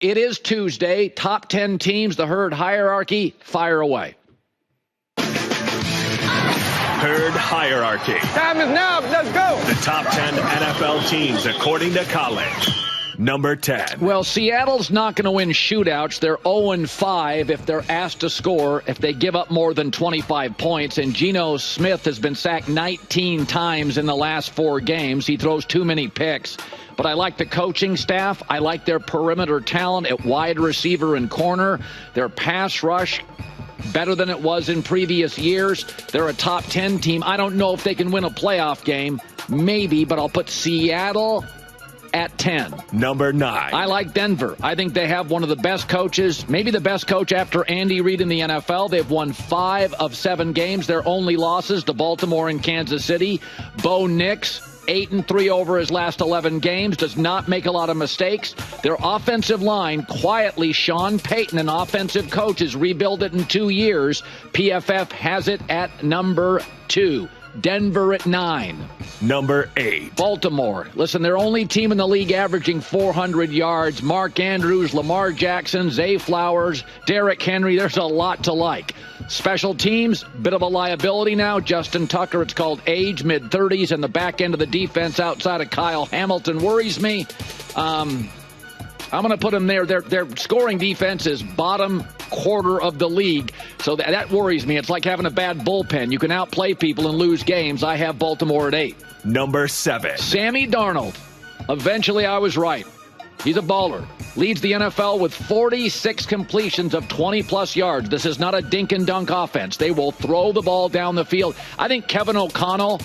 It is Tuesday. Top 10 teams, the Herd hierarchy. Fire away. Herd hierarchy. Time is now. Let's go. The top 10 NFL teams according to Colin. Number 10. Well, Seattle's not going to win shootouts. They're 0-5 if they're asked to score, if they give up more than 25 points. And Geno Smith has been sacked 19 times in the last 4 games. He throws too many picks. But I like the coaching staff. I like their perimeter talent at wide receiver and corner. Their pass rush, better than it was in previous years. They're a top 10 team. I don't know if they can win a playoff game. Maybe, but I'll put Seattle at 10. Number 9. I like Denver. I think they have one of the best coaches, maybe the best coach after Andy Reid in the NFL. They've won 5 of 7 games. Their only losses to Baltimore and Kansas City. Bo Nix, 8-3 over his last 11 games, does not make a lot of mistakes. Their offensive line, quietly, Sean Payton, an offensive coach, has rebuilt it in 2 years. PFF has it at number 2. Denver at 9. Number 8. Baltimore. Listen, they're only team in the league averaging 400 yards. Mark Andrews, Lamar Jackson, Zay Flowers, Derrick Henry. There's a lot to like. Special teams, bit of a liability now. Justin Tucker, it's called age, mid-30s, and the back end of the defense outside of Kyle Hamilton worries me. I'm going to put them there. Their scoring defense is bottom quarter of the league, so that worries me. It's like having a bad bullpen. You can outplay people and lose games. I have Baltimore at 8. Number 7. Sammy Darnold. Eventually, I was right. He's a baller. Leads the NFL with 46 completions of 20-plus yards. This is not a dink-and-dunk offense. They will throw the ball down the field. I think Kevin O'Connell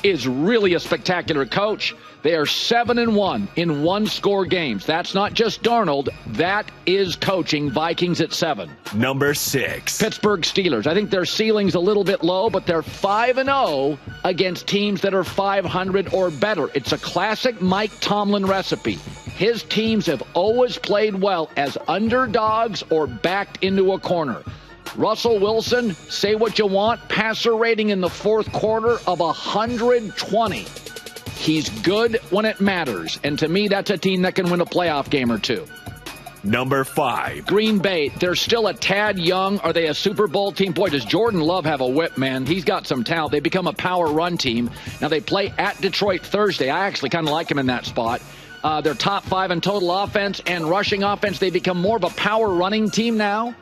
is really a spectacular coach. They are 7-1 in one-score games. That's not just Darnold. That is coaching. Vikings at 7. Number 6. Pittsburgh Steelers. I think their ceiling's a little bit low, but they're 5-0 against teams that are 500 or better. It's a classic Mike Tomlin recipe. His teams have always played well as underdogs or backed into a corner. Russell Wilson, say what you want, passer rating in the fourth quarter of 120. He's good when it matters, and to me, that's a team that can win a playoff game or 2. Number 5. Green Bay, they're still a tad young. Are they a Super Bowl team? Boy, does Jordan Love have a whip, man. He's got some talent. They become a power run team. Now, they play at Detroit Thursday. I actually kind of like them in that spot. They're top 5 in total offense and rushing offense. They become more of a power running team now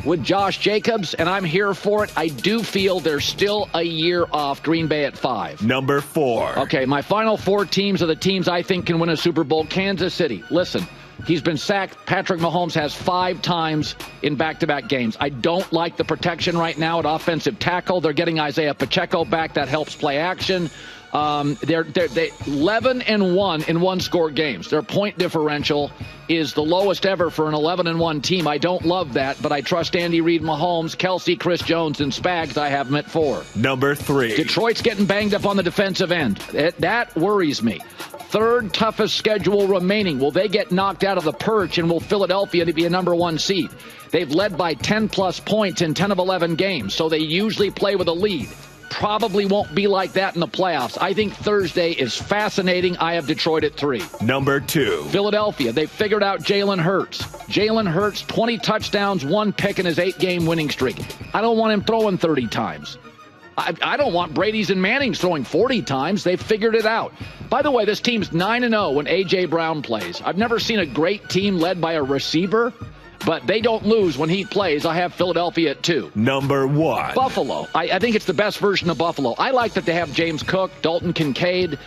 with Josh Jacobs, and I'm here for it. I do feel they're still a year off. Green Bay at 5. Number 4. Okay, my final 4 teams are the teams I think can win a Super Bowl. Kansas City. Listen, he's been sacked. Patrick Mahomes has 5 times in back-to-back games. I don't like the protection right now at offensive tackle. They're getting Isaiah Pacheco back. That helps play action. They're 11-1 in one-score games. Their point differential is the lowest ever for an 11-1 team. I don't love that, but I trust Andy Reid, Mahomes, Kelsey, Chris Jones, and Spags. I have them at 4. Number 3. Detroit's getting banged up on the defensive end. That worries me. 3rd toughest schedule remaining. Will they get knocked out of the perch, and will Philadelphia be a number 1 seed? They've led by 10-plus points in 10 of 11 games, so they usually play with a lead. Probably won't be like that in the playoffs. I think Thursday is fascinating. I have Detroit at 3. Number 2. Philadelphia. They figured out Jalen Hurts. Jalen Hurts, 20 touchdowns, 1 pick in his 8-game winning streak. I don't want him throwing 30 times. I don't want Brady's and Manning's throwing 40 times. They've figured it out. By the way, this team's 9-0 when A.J. Brown plays. I've never seen a great team led by a receiver, but they don't lose when he plays. I have Philadelphia at 2. Number 1. Buffalo. I think it's the best version of Buffalo. I like that they have James Cook, Dalton Kincaid.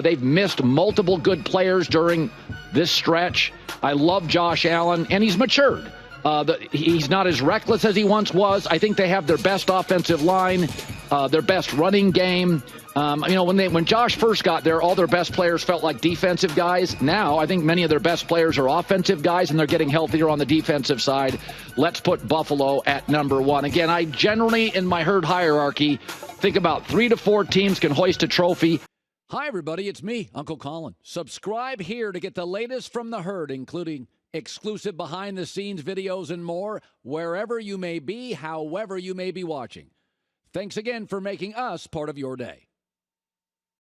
They've missed multiple good players during this stretch. I love Josh Allen, and he's matured. He's not as reckless as he once was. I think they have their best offensive line, their best running game. When Josh first got there, all their best players felt like defensive guys. Now, I think many of their best players are offensive guys, and they're getting healthier on the defensive side. Let's put Buffalo at number 1. Again, I generally, in my herd hierarchy, think about 3 to 4 teams can hoist a trophy. Hi, everybody. It's me, Uncle Colin. Subscribe here to get the latest from the herd, including exclusive behind-the-scenes videos and more, wherever you may be, however you may be watching. Thanks again for making us part of your day.